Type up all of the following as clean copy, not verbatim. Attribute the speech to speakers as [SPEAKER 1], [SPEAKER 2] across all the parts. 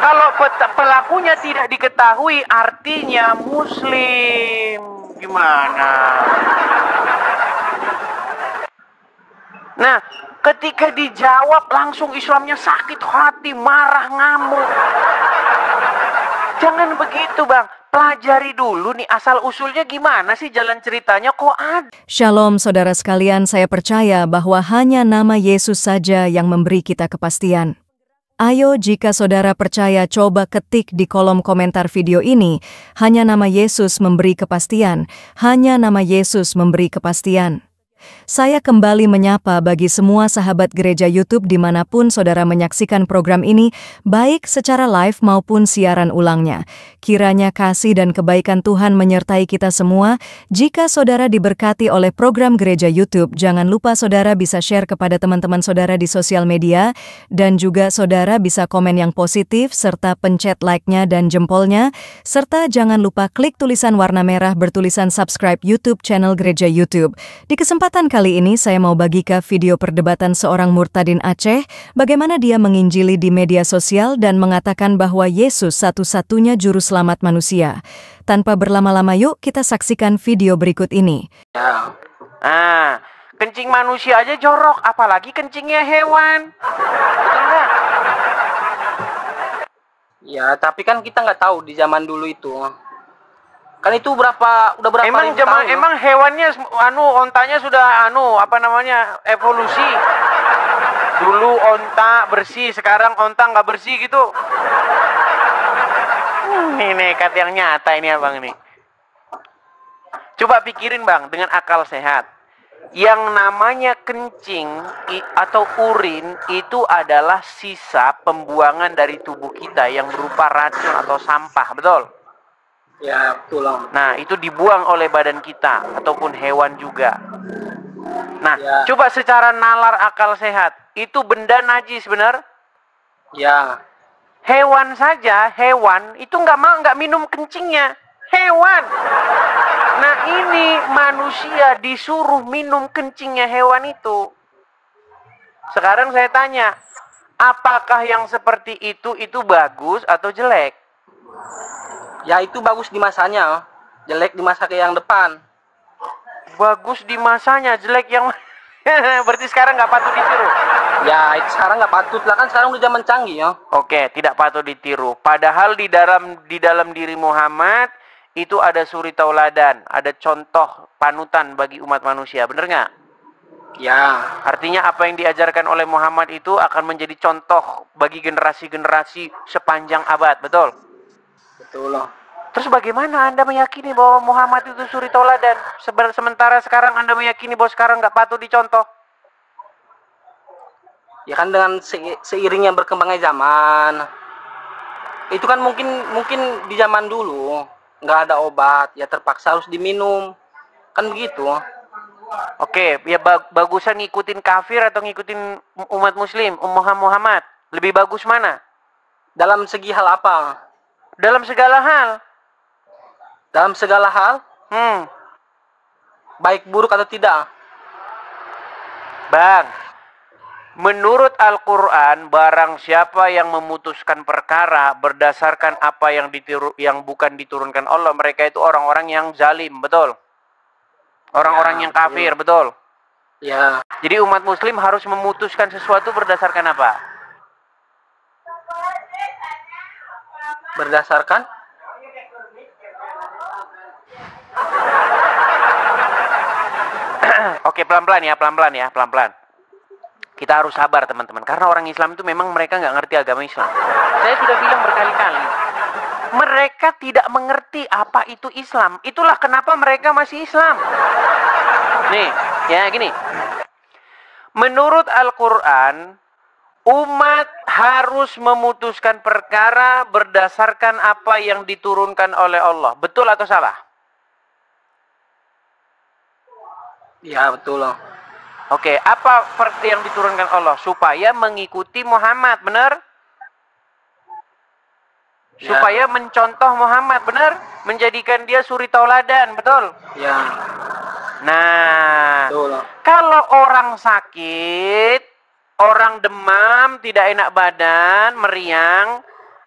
[SPEAKER 1] Kalau pelakunya tidak diketahui, artinya muslim. Gimana? Nah, ketika dijawab langsung Islamnya sakit hati, marah, ngamuk. Jangan begitu, Bang. Pelajari dulu nih asal-usulnya gimana sih jalan ceritanya kok ada.
[SPEAKER 2] Shalom saudara sekalian, saya percaya bahwa hanya nama Yesus saja yang memberi kita kepastian. Ayo jika saudara percaya coba ketik di kolom komentar video ini, hanya nama Yesus memberi kepastian, hanya nama Yesus memberi kepastian. Saya kembali menyapa bagi semua sahabat gereja YouTube dimanapun saudara menyaksikan program ini, baik secara live maupun siaran ulangnya. Kiranya kasih dan kebaikan Tuhan menyertai kita semua. Jika saudara diberkati oleh program gereja YouTube, jangan lupa saudara bisa share kepada teman-teman saudara di sosial media, dan juga saudara bisa komen yang positif, serta pencet like-nya dan jempolnya, serta jangan lupa klik tulisan warna merah bertulisan subscribe YouTube channel gereja YouTube. Di kesempatan kali ini saya mau bagikan video perdebatan seorang murtadin Aceh, bagaimana dia menginjili di media sosial dan mengatakan bahwa Yesus satu-satunya juru selamat manusia. Tanpa berlama-lama yuk kita saksikan video berikut ini.
[SPEAKER 1] Kencing manusia aja jorok, apalagi kencingnya hewan. Betul nggak?
[SPEAKER 3] Ya, tapi kan kita nggak tahu di zaman dulu itu. Kan itu udah berapa tahun?
[SPEAKER 1] Emang hewannya ontanya sudah evolusi. Dulu onta bersih, sekarang onta nggak bersih gitu. Ini nekat yang nyata ini abang ini. Coba pikirin bang dengan akal sehat. Yang namanya kencing atau urin itu adalah sisa pembuangan dari tubuh kita yang berupa racun atau sampah, betul?
[SPEAKER 3] Ya, betul.
[SPEAKER 1] Nah, itu dibuang oleh badan kita ataupun hewan juga. Nah,
[SPEAKER 3] ya.
[SPEAKER 1] Coba secara nalar akal sehat, itu benda najis, benar?
[SPEAKER 3] Ya.
[SPEAKER 1] Hewan saja, hewan itu nggak minum kencingnya. Hewan. Nah, ini manusia disuruh minum kencingnya hewan itu. Sekarang saya tanya, apakah yang seperti itu bagus atau jelek?
[SPEAKER 3] Ya itu bagus di masanya, jelek di masa yang depan.
[SPEAKER 1] Bagus di masanya, jelek yang berarti sekarang nggak patut ditiru.
[SPEAKER 3] Ya itu sekarang nggak patut lah, kan sekarang udah zaman canggih ya.
[SPEAKER 1] Oke, tidak patut ditiru. Padahal di dalam diri Muhammad itu ada suri tauladan, ada contoh panutan bagi umat manusia, bener nggak?
[SPEAKER 3] Ya.
[SPEAKER 1] Artinya apa yang diajarkan oleh Muhammad itu akan menjadi contoh bagi generasi-generasi sepanjang abad, betul?
[SPEAKER 3] Betul loh.
[SPEAKER 1] Terus bagaimana Anda meyakini bahwa Muhammad itu suri tauladan, sementara sekarang Anda meyakini bahwa sekarang nggak patut dicontoh?
[SPEAKER 3] Ya kan dengan seiringnya berkembangnya zaman, itu kan mungkin di zaman dulu nggak ada obat, ya terpaksa harus diminum, kan begitu.
[SPEAKER 1] Oke, ya bagusan ngikutin kafir atau ngikutin umat muslim, Muhammad, lebih bagus mana?
[SPEAKER 3] Dalam segi hal apa?
[SPEAKER 1] Dalam segala hal.
[SPEAKER 3] Dalam segala hal? Baik buruk atau tidak?
[SPEAKER 1] Bang, menurut Al-Quran, barang siapa yang memutuskan perkara berdasarkan apa yang bukan diturunkan Allah, mereka itu orang-orang yang zalim, betul? Orang-orang yang kafir, betul?
[SPEAKER 3] Ya.
[SPEAKER 1] Jadi umat muslim harus memutuskan sesuatu berdasarkan apa?
[SPEAKER 3] Berdasarkan?
[SPEAKER 1] Oke, pelan-pelan ya. Kita harus sabar teman-teman, karena orang Islam itu memang mereka nggak ngerti agama Islam. Saya sudah bilang berkali-kali, mereka tidak mengerti apa itu Islam. Itulah kenapa mereka masih Islam. Nih, ya gini. Menurut Al-Quran, umat harus memutuskan perkara berdasarkan apa yang diturunkan oleh Allah. Betul atau salah?
[SPEAKER 3] Ya, betul loh.
[SPEAKER 1] Oke, apa yang diturunkan Allah? Supaya mengikuti Muhammad, benar? Ya. Supaya mencontoh Muhammad, benar? Menjadikan dia suri tauladan, betul?
[SPEAKER 3] Ya.
[SPEAKER 1] Nah,
[SPEAKER 3] betul.
[SPEAKER 1] Kalau orang sakit, orang demam, tidak enak badan, meriang,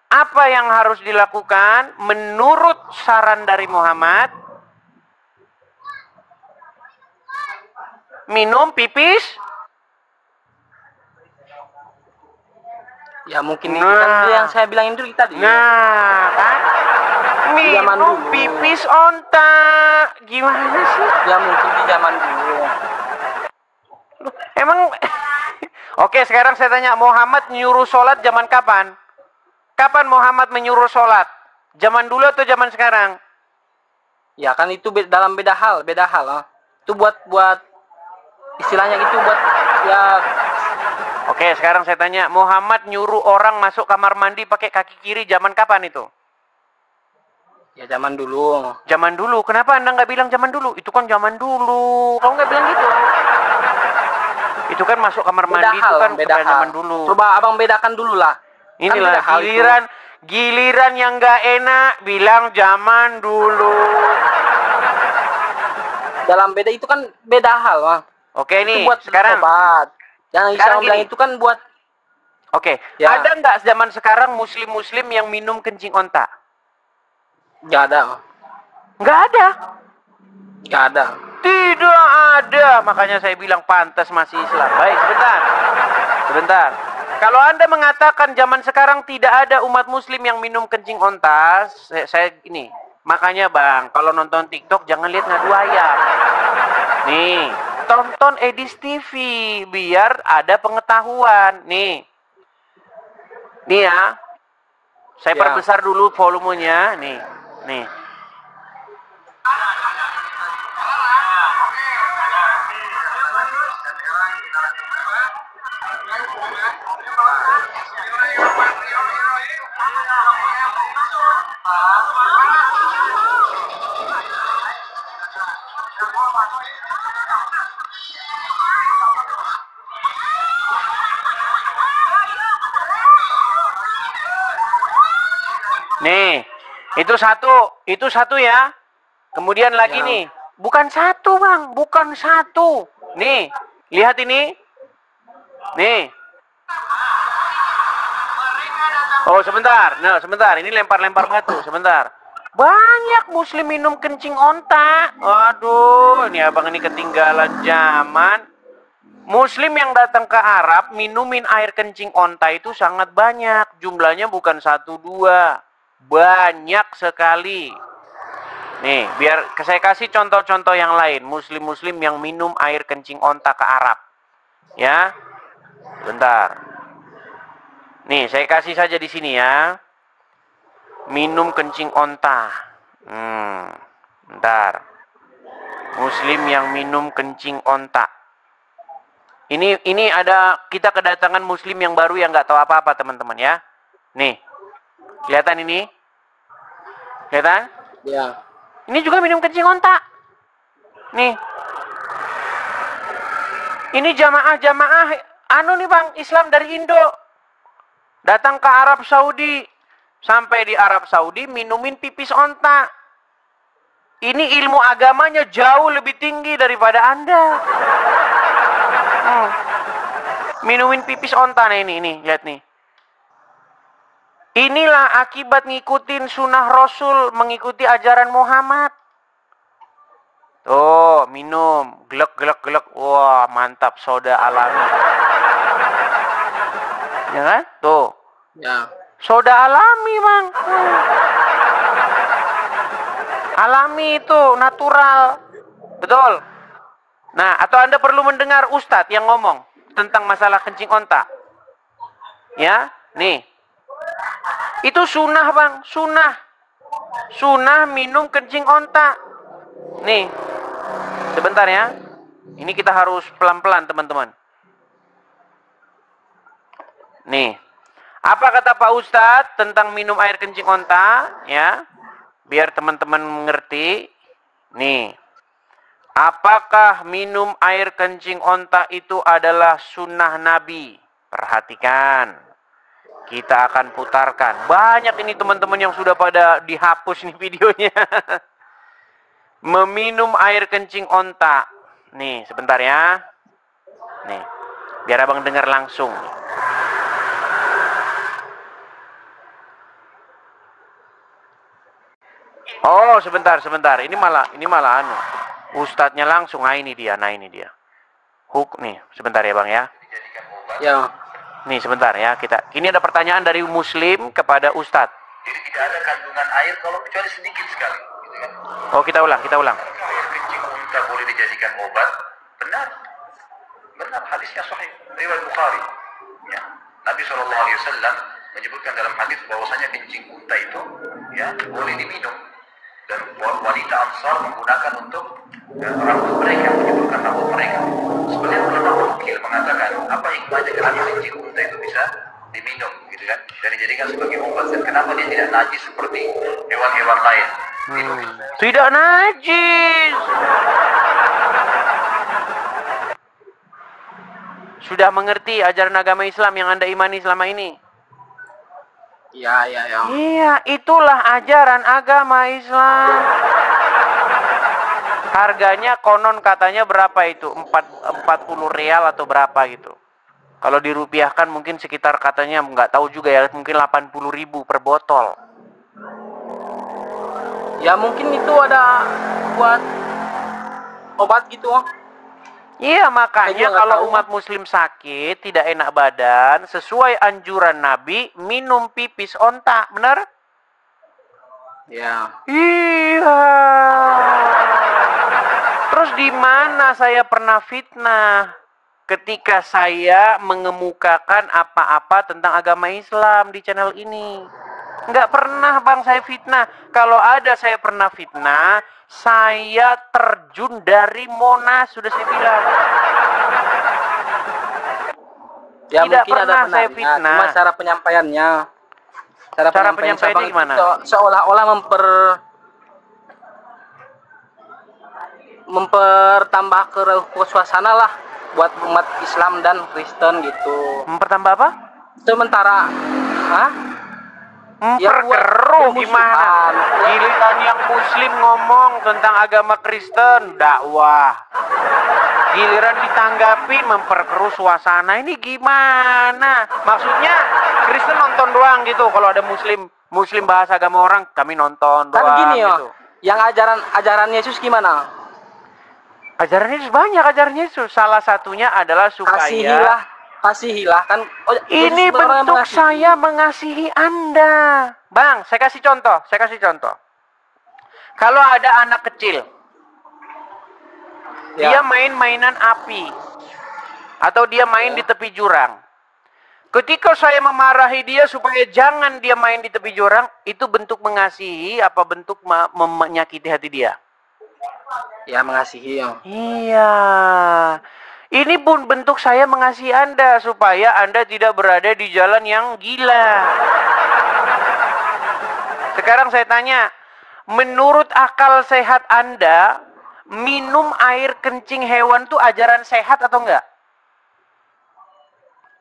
[SPEAKER 1] Apa yang harus dilakukan menurut saran dari Muhammad? Minum pipis?
[SPEAKER 3] Ya mungkin ini kan yang saya bilangin dulu tadi.
[SPEAKER 1] Nah, kan?
[SPEAKER 3] Zaman
[SPEAKER 1] Minum
[SPEAKER 3] dulu.
[SPEAKER 1] pipis onta. Gimana sih?
[SPEAKER 3] Ya mungkin di zaman dulu.
[SPEAKER 1] Emang Oke, sekarang saya tanya, Muhammad nyuruh sholat zaman kapan? Kapan Muhammad menyuruh sholat? Zaman dulu atau zaman sekarang?
[SPEAKER 3] Ya kan itu dalam beda hal. Oh. Itu buat istilahnya itu buat ya.
[SPEAKER 1] Oke, sekarang saya tanya, Muhammad nyuruh orang masuk kamar mandi pakai kaki kiri zaman kapan itu?
[SPEAKER 3] Ya zaman dulu.
[SPEAKER 1] Zaman dulu. Kenapa Anda nggak bilang zaman dulu? Itu kan zaman dulu. Kamu nggak bilang gitu. Itu kan masuk kamar mandi itu kan
[SPEAKER 3] beda hal.
[SPEAKER 1] zaman dulu.
[SPEAKER 3] Coba abang bedakan dulu lah.
[SPEAKER 1] Inilah
[SPEAKER 3] kan
[SPEAKER 1] giliran yang nggak enak bilang zaman dulu.
[SPEAKER 3] Dalam beda itu kan beda hal, Bang.
[SPEAKER 1] Oke
[SPEAKER 3] Itu
[SPEAKER 1] nih,
[SPEAKER 3] buat
[SPEAKER 1] sekarang
[SPEAKER 3] obat. Yang Islam bilang itu kan buat.
[SPEAKER 1] Oke,
[SPEAKER 3] Ya.
[SPEAKER 1] ada nggak zaman sekarang muslim-muslim yang minum kencing onta?
[SPEAKER 3] Nggak ada.
[SPEAKER 1] Nggak ada.
[SPEAKER 3] Nggak ada.
[SPEAKER 1] Tidak ada. Makanya saya bilang pantas masih Islam. Baik, sebentar. Kalau Anda mengatakan zaman sekarang tidak ada umat muslim yang minum kencing onta, saya ini. Makanya Bang, kalau nonton TikTok jangan lihat ngadu ayam. Nih, tonton Edis TV biar ada pengetahuan. Nih ya. Saya
[SPEAKER 3] Ya.
[SPEAKER 1] perbesar dulu volumenya. Nih. Nih, itu satu ya. Kemudian lagi
[SPEAKER 3] Ya.
[SPEAKER 1] nih, bukan satu Bang, bukan satu. Nih, lihat ini. Nih. Oh sebentar, ini lempar-lempar batu, sebentar. Banyak muslim minum kencing onta. Aduh, ini abang ini ketinggalan zaman. Muslim yang datang ke Arab minumin air kencing onta itu sangat banyak. Jumlahnya bukan 1, 2. Banyak sekali. Nih, biar saya kasih contoh-contoh yang lain. Muslim-muslim yang minum air kencing onta ke Arab. Ya. Bentar. Nih, saya kasih saja di sini ya. Minum kencing onta. Bentar. Muslim yang minum kencing onta. Ini ada kita kedatangan muslim yang baru yang nggak tahu apa-apa teman-teman ya. Nih, kelihatan ini? Kelihatan?
[SPEAKER 3] Ya.
[SPEAKER 1] Ini juga minum kencing onta. Nih. Ini jamaah nih Bang, Islam dari Indo. Datang ke Arab Saudi. Sampai di Arab Saudi minumin pipis onta. Ini ilmu agamanya jauh lebih tinggi daripada Anda. Minumin pipis onta nih, ini lihat nih. Inilah akibat ngikutin sunnah Rasul, mengikuti ajaran Muhammad. Tuh, minum, gelek. Wah, mantap, soda alami. Ya kan? Tuh.
[SPEAKER 3] Ya.
[SPEAKER 1] Soda alami, Bang. Alami itu, natural. Betul. Nah, atau Anda perlu mendengar Ustadz yang ngomong tentang masalah kencing onta. Ya, nih. Itu sunnah Bang, sunnah. Sunnah minum kencing onta. Nih, sebentar ya. Ini kita harus pelan-pelan teman-teman. Nih, apa kata Pak Ustadz tentang minum air kencing onta? Ya, biar teman-teman mengerti. Nih, apakah minum air kencing onta itu adalah sunnah Nabi? Perhatikan. Kita akan putarkan. Banyak ini teman-teman yang sudah pada dihapus nih videonya. Meminum air kencing onta. Nih, sebentar ya. Nih, biar abang dengar langsung. Oh, sebentar. Ini malah anu. Ustadznya langsung, nah ini dia. Nih, sebentar ya Bang ya.
[SPEAKER 3] Ya.
[SPEAKER 1] Nih sebentar ya, ini ada pertanyaan dari Muslim kepada Ustadz.
[SPEAKER 4] Jadi tidak ada kandungan air kalau kecuali sedikit sekali, gitu kan?
[SPEAKER 1] Oh, kita ulang.
[SPEAKER 4] Air kencing unta boleh dijadikan obat? Benar, hadisnya sahih, riwayat Bukhari. Ya, Nabi SAW menyebutkan dalam hadis bahwasanya kencing unta itu ya boleh diminum dan wanita Ansar menggunakan untuk rambut mereka, menyebutkan rambut mereka. Sebenarnya ulama Ukil mengatakan apa hikmahnya kenapa kencing unta itu bisa diminum, gitu kan, dan dijadikan sebagai obat, dan kenapa dia tidak najis seperti hewan-hewan lain.
[SPEAKER 1] Tidak najis. Sudah mengerti ajaran agama Islam yang Anda imani selama ini?
[SPEAKER 3] Ya.
[SPEAKER 1] Iya, itulah ajaran agama Islam. Harganya konon katanya berapa itu? 40 real atau berapa gitu. Kalau dirupiahkan mungkin sekitar katanya nggak tahu juga ya, mungkin 80.000 per botol.
[SPEAKER 3] Ya mungkin itu ada buat obat gitu.
[SPEAKER 1] Iya, makanya
[SPEAKER 3] Saya nggak
[SPEAKER 1] kalau
[SPEAKER 3] tahu.
[SPEAKER 1] umat muslim sakit, tidak enak badan, sesuai anjuran Nabi, minum pipis onta, benar?
[SPEAKER 3] Ya.
[SPEAKER 1] Iya. Terus di mana saya pernah fitnah ketika saya mengemukakan apa-apa tentang agama Islam di channel ini? Nggak pernah Bang saya fitnah. Kalau ada saya pernah fitnah, saya terjun dari Monas, sudah saya bilang.
[SPEAKER 3] Ya
[SPEAKER 1] Tidak
[SPEAKER 3] mungkin ada
[SPEAKER 1] pernah saya
[SPEAKER 3] benarnya,
[SPEAKER 1] fitnah.
[SPEAKER 3] cuma cara penyampaiannya. Cara
[SPEAKER 1] penyampaiannya
[SPEAKER 3] Sabang
[SPEAKER 1] gimana?
[SPEAKER 3] itu seolah-olah mempertambah ke suasana lah buat umat Islam dan Kristen gitu.
[SPEAKER 1] Mempertambah apa?
[SPEAKER 3] Sementara, Ya,
[SPEAKER 1] Memperkeruh
[SPEAKER 3] buat
[SPEAKER 1] gimana?
[SPEAKER 3] pemusuhan.
[SPEAKER 1] Giliran yang muslim ngomong tentang agama Kristen, dakwah. Giliran ditanggapi memperkeruh suasana. Ini gimana? Maksudnya Kristen nonton doang gitu. Kalau ada muslim bahas agama orang, kami nonton doang
[SPEAKER 3] Kan gini
[SPEAKER 1] gitu.
[SPEAKER 3] yang ajaran Yesus gimana?
[SPEAKER 1] Ajaran Yesus banyak, ajaran Yesus. Salah satunya adalah supaya
[SPEAKER 3] Kasihilah kan.
[SPEAKER 1] ini
[SPEAKER 3] Yesus orang yang
[SPEAKER 1] bentuk
[SPEAKER 3] mengasihi.
[SPEAKER 1] saya mengasihi Anda. Bang, saya kasih contoh. Kalau ada anak kecil,
[SPEAKER 3] Ya.
[SPEAKER 1] dia main mainan api, atau dia main di tepi jurang. Ketika saya memarahi dia supaya jangan dia main di tepi jurang, itu bentuk mengasihi apa bentuk menyakiti hati dia?
[SPEAKER 3] Ya mengasihi ya.
[SPEAKER 1] Iya. Ini pun bentuk saya mengasihi Anda supaya Anda tidak berada di jalan yang gila. Sekarang saya tanya, menurut akal sehat Anda, minum air kencing hewan itu ajaran sehat atau enggak?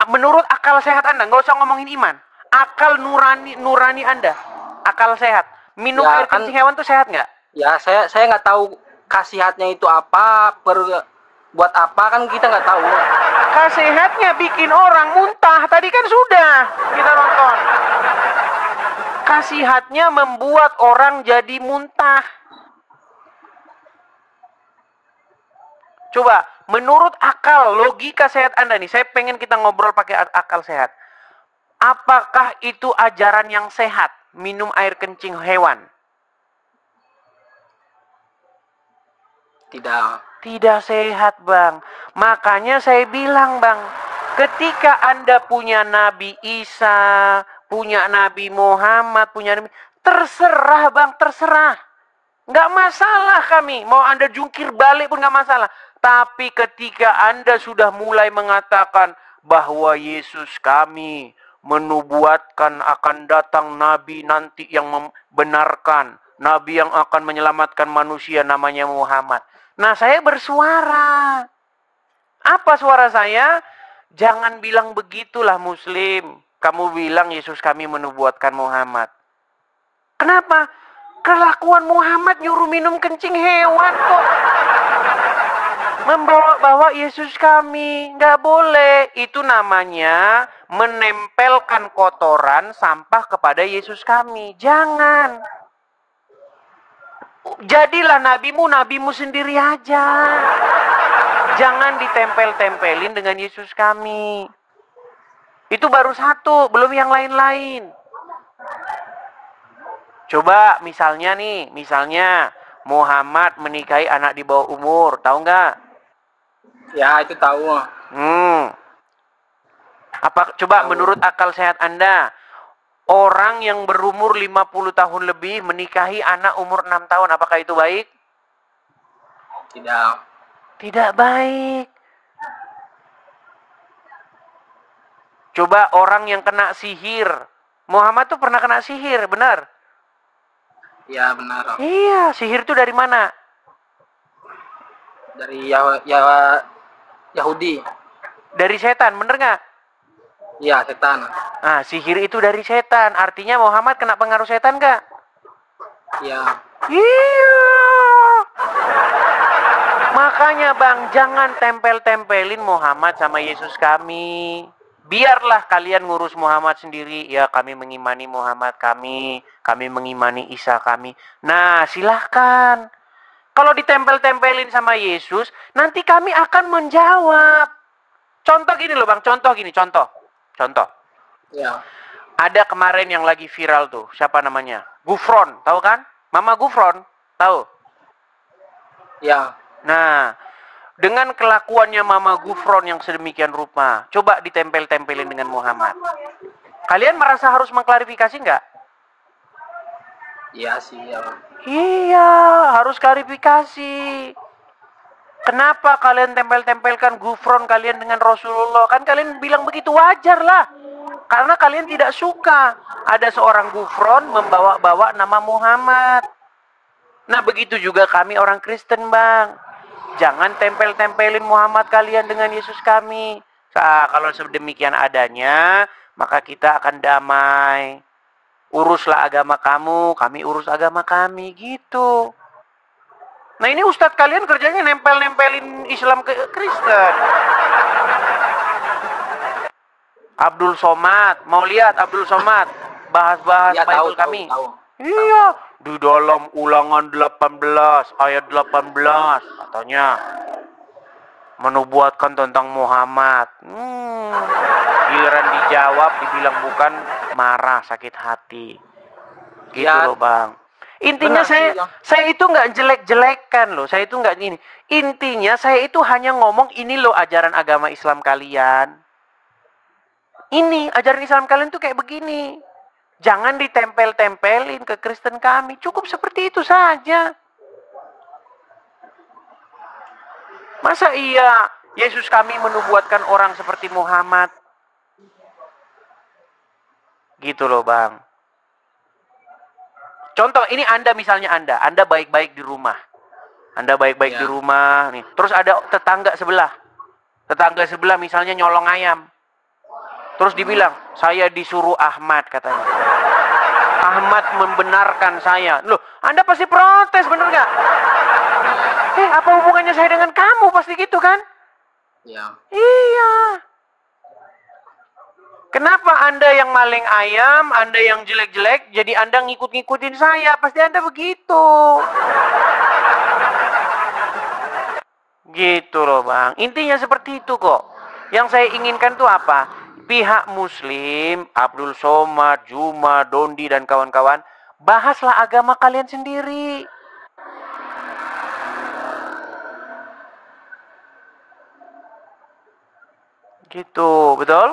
[SPEAKER 1] Menurut akal sehat Anda, nggak usah ngomongin iman. Akal nurani Anda, akal sehat. Minum
[SPEAKER 3] Ya,
[SPEAKER 1] air
[SPEAKER 3] kan-
[SPEAKER 1] kencing hewan itu sehat nggak?
[SPEAKER 3] Ya saya nggak tahu khasiatnya itu apa, buat apa kan kita nggak tahu.
[SPEAKER 1] Khasiatnya bikin orang muntah. Tadi kan sudah kita nonton. Khasiatnya membuat orang jadi muntah. Coba, menurut akal, logika sehat Anda nih, saya pengen kita ngobrol pakai akal sehat. Apakah itu ajaran yang sehat? Minum air kencing hewan? Tidak sehat, Bang. Makanya saya bilang, Bang, ketika Anda punya Nabi Isa, punya Nabi Muhammad, terserah, Bang, terserah. Nggak masalah kami. Mau Anda jungkir balik pun nggak masalah. Tapi ketika Anda sudah mulai mengatakan bahwa Yesus kami menubuatkan akan datang Nabi nanti yang membenarkan, Nabi yang akan menyelamatkan manusia namanya Muhammad. Nah, saya bersuara. Apa suara saya? Jangan bilang begitulah Muslim. Kamu bilang Yesus kami menubuatkan Muhammad. Kenapa? Kelakuan Muhammad nyuruh minum kencing hewan kok. Membawa Yesus kami. Nggak boleh. Itu namanya menempelkan kotoran sampah kepada Yesus kami. Jangan. Jadilah nabimu sendiri aja. Jangan ditempel-tempelin dengan Yesus kami. Itu baru satu, belum yang lain-lain. Coba misalnya Muhammad menikahi anak di bawah umur, tahu nggak?
[SPEAKER 3] Ya, itu tahu.
[SPEAKER 1] Coba menurut akal sehat Anda, orang yang berumur 50 tahun lebih menikahi anak umur 6 tahun, apakah itu baik?
[SPEAKER 3] Tidak.
[SPEAKER 1] Tidak baik. Coba orang yang kena sihir. Muhammad tuh pernah kena sihir, benar?
[SPEAKER 3] Ya, benar.
[SPEAKER 1] Iya, sihir itu dari mana?
[SPEAKER 3] Dari Yahudi.
[SPEAKER 1] Dari setan, bener nggak?
[SPEAKER 3] Iya, setan.
[SPEAKER 1] Nah, sihir itu dari setan. Artinya Muhammad kena pengaruh setan nggak?
[SPEAKER 3] Iya.
[SPEAKER 1] Iya. Makanya Bang, jangan tempel-tempelin Muhammad sama Yesus kami. Biarlah kalian ngurus Muhammad sendiri. Ya, kami mengimani Muhammad kami mengimani Isa kami. Nah, silahkan. Kalau ditempel-tempelin sama Yesus, nanti kami akan menjawab. Contoh gini loh Bang, contoh.
[SPEAKER 3] Ya.
[SPEAKER 1] Ada kemarin yang lagi viral tuh, siapa namanya? Gufron, tahu kan? Mama Gufron, tahu?
[SPEAKER 3] Ya.
[SPEAKER 1] Nah, dengan kelakuannya Mama Gufron yang sedemikian rupa, coba ditempel-tempelin dengan Muhammad. Kalian merasa harus mengklarifikasi nggak?
[SPEAKER 3] Iya sih, ya.
[SPEAKER 1] Iya, harus klarifikasi. Kenapa kalian tempel-tempelkan Gufron kalian dengan Rasulullah? Kan kalian bilang begitu, wajar lah. Karena kalian tidak suka ada seorang Gufron membawa-bawa nama Muhammad. Nah, begitu juga kami orang Kristen, Bang. Jangan tempel-tempelin Muhammad kalian dengan Yesus kami. Nah, kalau sedemikian adanya, maka kita akan damai. Uruslah agama kamu, kami urus agama kami, gitu. Nah, ini ustadz kalian kerjanya nempel-nempelin Islam ke Kristen. Abdul Somad, mau lihat Abdul Somad bahas-bahas
[SPEAKER 3] Ya,
[SPEAKER 1] Bible
[SPEAKER 3] tahu.
[SPEAKER 1] kami. Iya, di dalam Ulangan 18 ayat 18 katanya menubuatkan tentang Muhammad. Giliran dijawab dibilang bukan, marah, sakit hati. Gitu
[SPEAKER 3] Ya.
[SPEAKER 1] loh Bang. Intinya
[SPEAKER 3] Benar,
[SPEAKER 1] saya itu nggak jelek-jelekan loh. Saya itu nggak ini. Intinya saya itu hanya ngomong ini loh ajaran agama Islam kalian. Ini ajaran Islam kalian tuh kayak begini. Jangan ditempel-tempelin ke Kristen kami. Cukup seperti itu saja. Masa iya Yesus kami menubuatkan orang seperti Muhammad? Gitu loh Bang. Contoh, ini Anda misalnya Anda baik-baik di rumah. Anda baik-baik
[SPEAKER 3] Ya.
[SPEAKER 1] di rumah nih. Terus ada tetangga sebelah. Tetangga sebelah misalnya nyolong ayam. Terus dibilang, saya disuruh Ahmad katanya. Ahmad membenarkan saya. Loh, Anda pasti protes, bener nggak? Apa hubungannya saya dengan kamu? Pasti gitu kan?
[SPEAKER 3] Ya.
[SPEAKER 1] Iya. Kenapa Anda yang maling ayam, Anda yang jelek-jelek, jadi Anda ngikut-ngikutin saya? Pasti Anda begitu. Gitu loh Bang. Intinya seperti itu kok. Yang saya inginkan tuh apa? Pihak Muslim, Abdul Somad, Juma, Dondi, dan kawan-kawan, bahaslah agama kalian sendiri. Gitu, betul?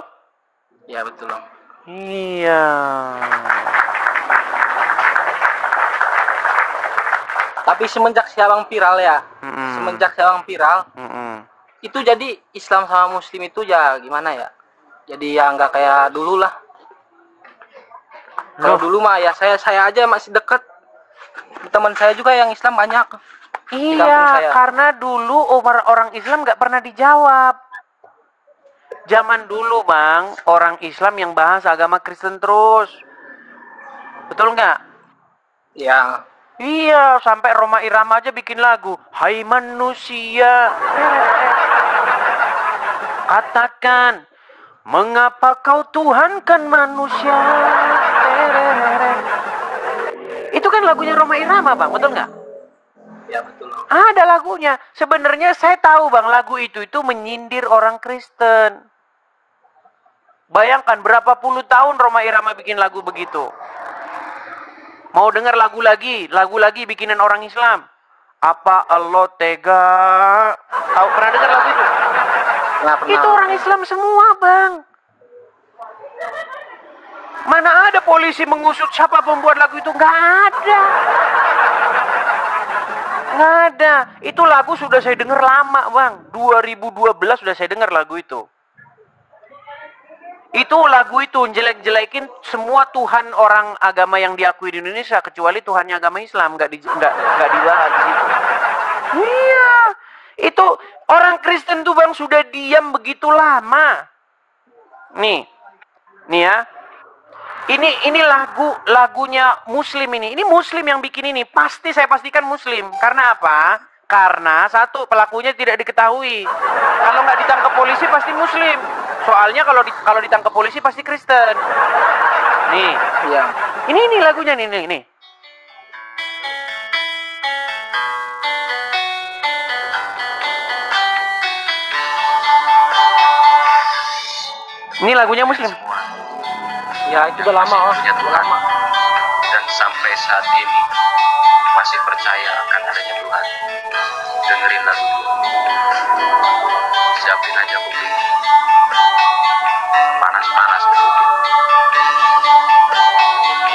[SPEAKER 3] Ya, betul, Om.
[SPEAKER 1] Iya.
[SPEAKER 3] Tapi semenjak Syawang viral ya. Semenjak Syawang viral, itu jadi Islam sama Muslim itu ya gimana ya? Jadi ya nggak kayak dulu lah. Kalau dulu mah ya saya aja masih dekat. Teman saya juga yang Islam banyak. Di kampung
[SPEAKER 1] Iya,
[SPEAKER 3] saya.
[SPEAKER 1] karena dulu orang Islam nggak pernah dijawab. Zaman dulu Bang, orang Islam yang bahas agama Kristen terus. Betul nggak?
[SPEAKER 3] Ya.
[SPEAKER 1] Iya, sampai Roma Irama aja bikin lagu. Hai manusia, katakan, mengapa kau tuhankan manusia? Itu kan lagunya Roma Irama Bang, betul nggak?
[SPEAKER 3] Ya betul.
[SPEAKER 1] Ada lagunya. Sebenarnya saya tahu bang, lagu itu menyindir orang Kristen. Bayangkan berapa puluh tahun Rhoma Irama bikin lagu begitu. Mau dengar lagu lagi bikinan orang Islam. Apa Allah tega? Tahu pernah dengar lagu itu?
[SPEAKER 3] Nggak pernah.
[SPEAKER 1] Itu orang Islam semua bang. Mana ada polisi mengusut siapa pembuat lagu itu? Nggak ada. Nggak ada. Itu lagu sudah saya dengar lama bang. 2012 sudah saya dengar lagu itu. Itu lagu itu jelek-jelekin semua Tuhan orang agama yang diakui di Indonesia kecuali Tuhannya agama Islam, nggak dibahas di situ. Iya, itu orang Kristen tuh bang sudah diam begitu lama. Nih ya, ini lagunya Muslim ini Muslim yang bikin ini, saya pastikan Muslim. Karena apa? Karena satu, pelakunya tidak diketahui. Kalau nggak ditangkap polisi pasti Muslim. Soalnya kalau ditangkap polisi pasti Kristen. Nih,
[SPEAKER 3] Iya.
[SPEAKER 1] ini lagunya nih. Ini lagunya Muslim.
[SPEAKER 3] Ya itu udah lama oh.
[SPEAKER 4] Punya Tuhan dan sampai saat ini masih percaya akan adanya Tuhan. Dengerin lagu dulu. Siapin aja kuping. Panas-panas betul.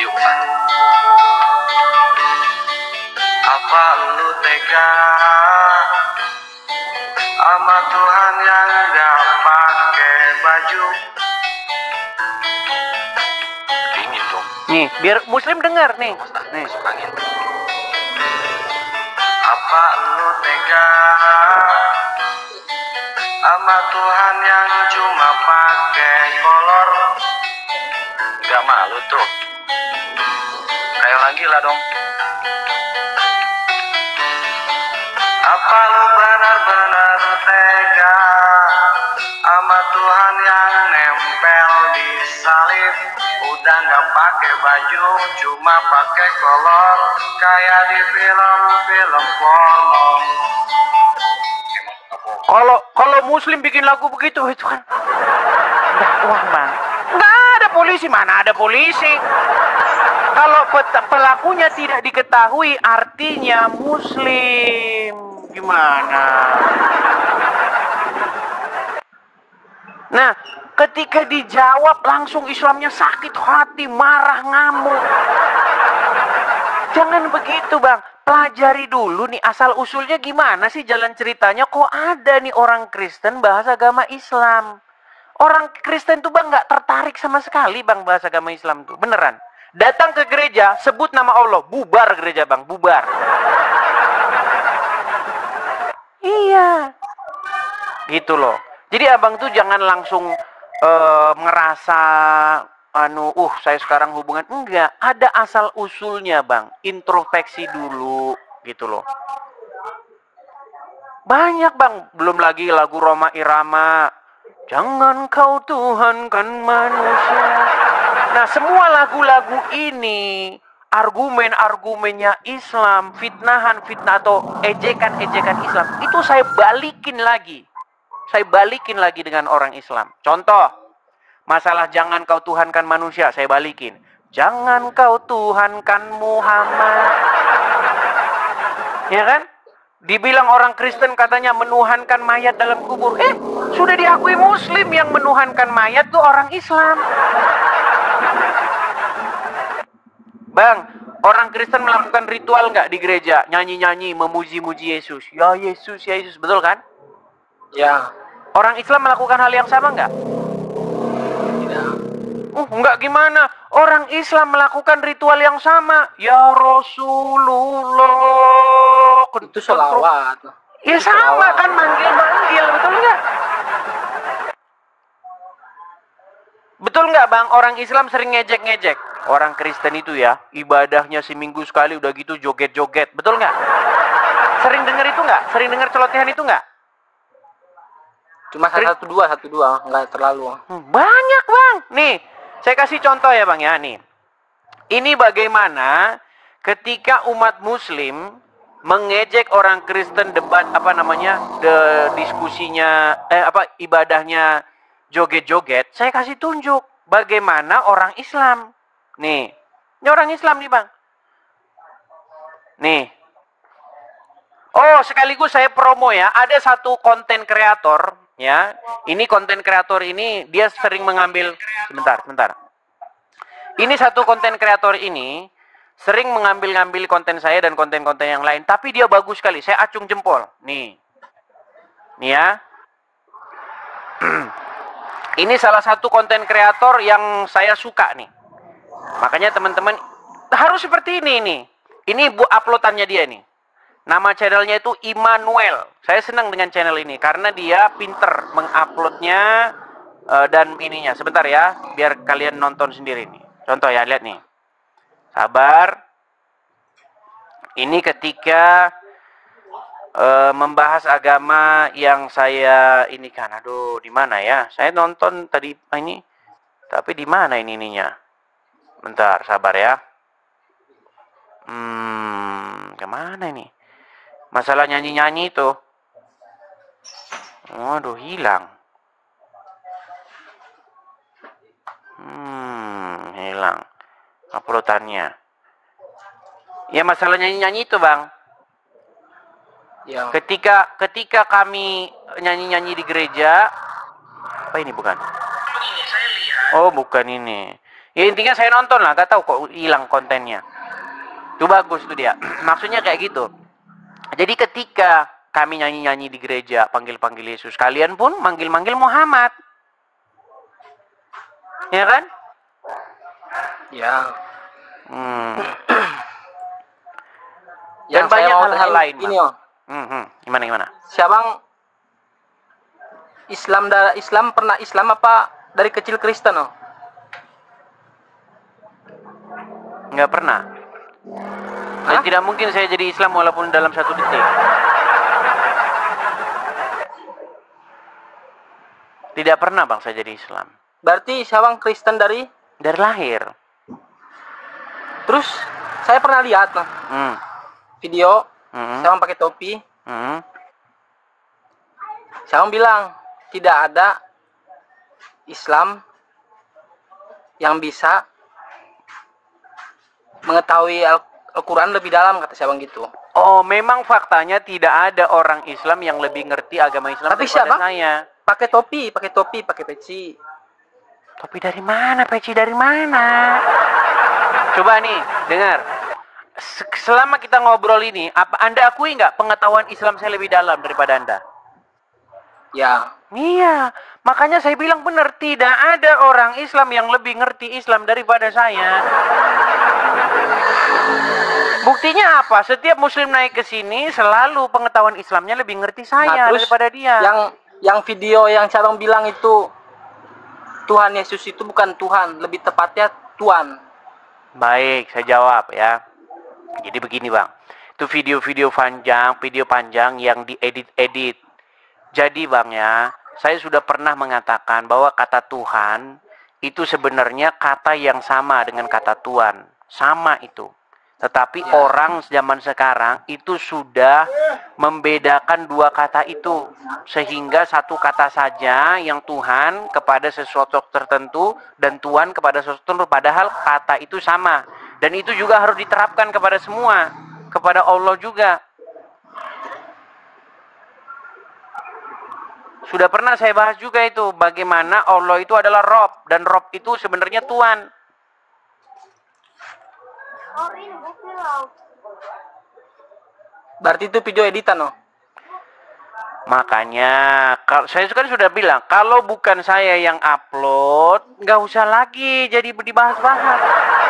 [SPEAKER 4] Yuk Pak. Apa lu tega sama Tuhan yang gak pakai baju? Dingin dong.
[SPEAKER 1] Nih, biar Muslim dengar nih. Nih.
[SPEAKER 4] Masuk angin. Apa lu tega sama Tuhan yang cuma pakai kolor? Gak malu tuh. Ayo lagi lah dong. Apa lu benar-benar tega sama Tuhan yang nempel di salib? Udah gak pakai baju, cuma pakai kolor, kayak di film-film porno.
[SPEAKER 1] Kalau Muslim bikin lagu begitu itu kan dakwah bang. Nggak ada polisi, mana ada polisi. Kalau pelakunya tidak diketahui artinya Muslim. Gimana? Nah, ketika dijawab langsung Islamnya sakit hati, marah, ngamuk. Jangan begitu bang. Pelajari dulu nih asal usulnya gimana sih jalan ceritanya. Kok ada nih orang Kristen bahas agama Islam. Orang Kristen tuh bang nggak tertarik sama sekali bang bahas agama Islam tuh. Beneran. Datang ke gereja, sebut nama Allah. Bubar gereja bang, bubar. Iya. Gitu loh. Jadi abang tuh jangan langsung ngerasa saya sekarang hubungan. Enggak, ada asal usulnya bang. Introspeksi dulu gitu loh. Banyak bang, belum lagi lagu Rhoma Irama. Jangan kau tuhankan manusia. Nah semua lagu-lagu ini argumen-argumennya Islam, fitnah atau ejekan-ejekan Islam itu saya balikin lagi dengan orang Islam. Contoh, masalah jangan kau tuhankan manusia, saya balikin. Jangan kau tuhankan Muhammad. Ya kan? Dibilang orang Kristen katanya menuhankan mayat dalam kubur. Sudah diakui Muslim yang menuhankan mayat tuh orang Islam. Bang, orang Kristen melakukan ritual nggak di gereja? Nyanyi-nyanyi, memuji-muji Yesus. Ya Yesus, ya Yesus. Betul kan?
[SPEAKER 3] Ya.
[SPEAKER 1] Orang Islam melakukan hal yang sama nggak? Enggak gimana? Orang Islam melakukan ritual yang sama. Ya Rasulullah.
[SPEAKER 3] Itu sholawat.
[SPEAKER 1] Ya sama kan, manggil-manggil, betul nggak? Betul nggak bang? Orang Islam sering ngejek-ngejek. Orang Kristen itu ya, ibadahnya seminggu sekali udah gitu joget-joget. Betul nggak? Sering dengar itu nggak? Sering dengar celotehan itu nggak?
[SPEAKER 3] Cuma satu dua, nggak terlalu.
[SPEAKER 1] Banyak bang. Nih, saya kasih contoh ya bang ya nih. Ini bagaimana ketika umat Muslim mengejek orang Kristen, debat diskusinya ibadahnya joget-joget, saya kasih tunjuk bagaimana orang Islam. Nih, ini orang Islam nih, Bang. Nih. Oh, sekaligus saya promo ya, ada satu konten kreator ya. Ini konten kreator ini dia sering mengambil sebentar. Ini satu konten kreator ini sering mengambil-ngambil konten saya dan konten-konten yang lain, tapi dia bagus sekali. Saya acung jempol. Nih ya. Ini salah satu konten kreator yang saya suka nih. Makanya teman-teman harus seperti ini nih. Ini uploadannya dia nih. Nama channelnya itu Immanuel. Saya senang dengan channel ini karena dia pinter menguploadnya dan ininya. Sebentar ya, biar kalian nonton sendiri nih. Contoh ya, lihat nih. Sabar. Ini ketika membahas agama yang saya ini kan. Aduh, di mana ya? Saya nonton tadi ini. Tapi di mana ininya? Bentar, sabar ya. Kemana ini? Masalah nyanyi-nyanyi itu. Waduh, hilang. Hilang uploadannya. Ya, masalah nyanyi-nyanyi itu, Bang.
[SPEAKER 3] Ya.
[SPEAKER 1] Ketika kami nyanyi-nyanyi di gereja, apa ini bukan? Oh, bukan ini. Ya intinya saya nonton lah, gak tahu kok hilang kontennya. Itu bagus tuh dia. Maksudnya kayak gitu. Jadi ketika kami nyanyi-nyanyi di gereja, panggil-panggil Yesus, kalian pun manggil-manggil Muhammad. Ya kan?
[SPEAKER 3] Ya.
[SPEAKER 1] Dan banyak hal-hal lain.
[SPEAKER 3] Ini,
[SPEAKER 1] Gimana?
[SPEAKER 3] Siabang Islam pernah Islam apa dari kecil Kristen?
[SPEAKER 1] Nggak pernah. Dan tidak mungkin saya jadi Islam walaupun dalam 1 detik. Tidak pernah, Bang, saya jadi Islam.
[SPEAKER 3] Berarti siabang Kristen dari
[SPEAKER 1] lahir.
[SPEAKER 3] Terus saya pernah lihat video siabang pakai topi. Siabang bilang tidak ada Islam yang bisa mengetahui Al-Quran lebih dalam, kata siabang gitu.
[SPEAKER 1] Oh, memang faktanya tidak ada orang Islam yang lebih ngerti agama Islam daripada saya.
[SPEAKER 3] Pakai topi, pakai peci.
[SPEAKER 1] Topi dari mana? Peci dari mana? Coba nih, dengar. Selama kita ngobrol ini, apa Anda akui nggak pengetahuan Islam saya lebih dalam daripada Anda?
[SPEAKER 3] Ya.
[SPEAKER 1] Iya, makanya saya bilang benar, tidak ada orang Islam yang lebih ngerti Islam daripada saya. Buktinya apa? Setiap Muslim naik ke sini, selalu pengetahuan Islamnya lebih ngerti saya daripada dia.
[SPEAKER 3] Yang video yang Cabang bilang itu Tuhan Yesus itu bukan Tuhan, lebih tepatnya Tuhan.
[SPEAKER 1] Baik, saya jawab ya. Jadi begini, Bang. Itu video panjang yang diedit-edit. Jadi, Bang ya, saya sudah pernah mengatakan bahwa kata Tuhan itu sebenarnya kata yang sama dengan kata Tuhan. Sama itu. Tetapi orang zaman sekarang itu sudah membedakan dua kata itu. Sehingga satu kata saja yang Tuhan kepada sesuatu tertentu dan Tuhan kepada sesuatu tertentu. Padahal kata itu sama. Dan itu juga harus diterapkan kepada semua. Kepada Allah juga. Sudah pernah saya bahas juga itu. Bagaimana Allah itu adalah Rob. Dan Rob itu sebenarnya Tuhan.
[SPEAKER 3] Berarti itu video editan,
[SPEAKER 1] Makanya, saya kan sudah bilang, kalau bukan saya yang upload, nggak usah lagi jadi dibahas-bahas.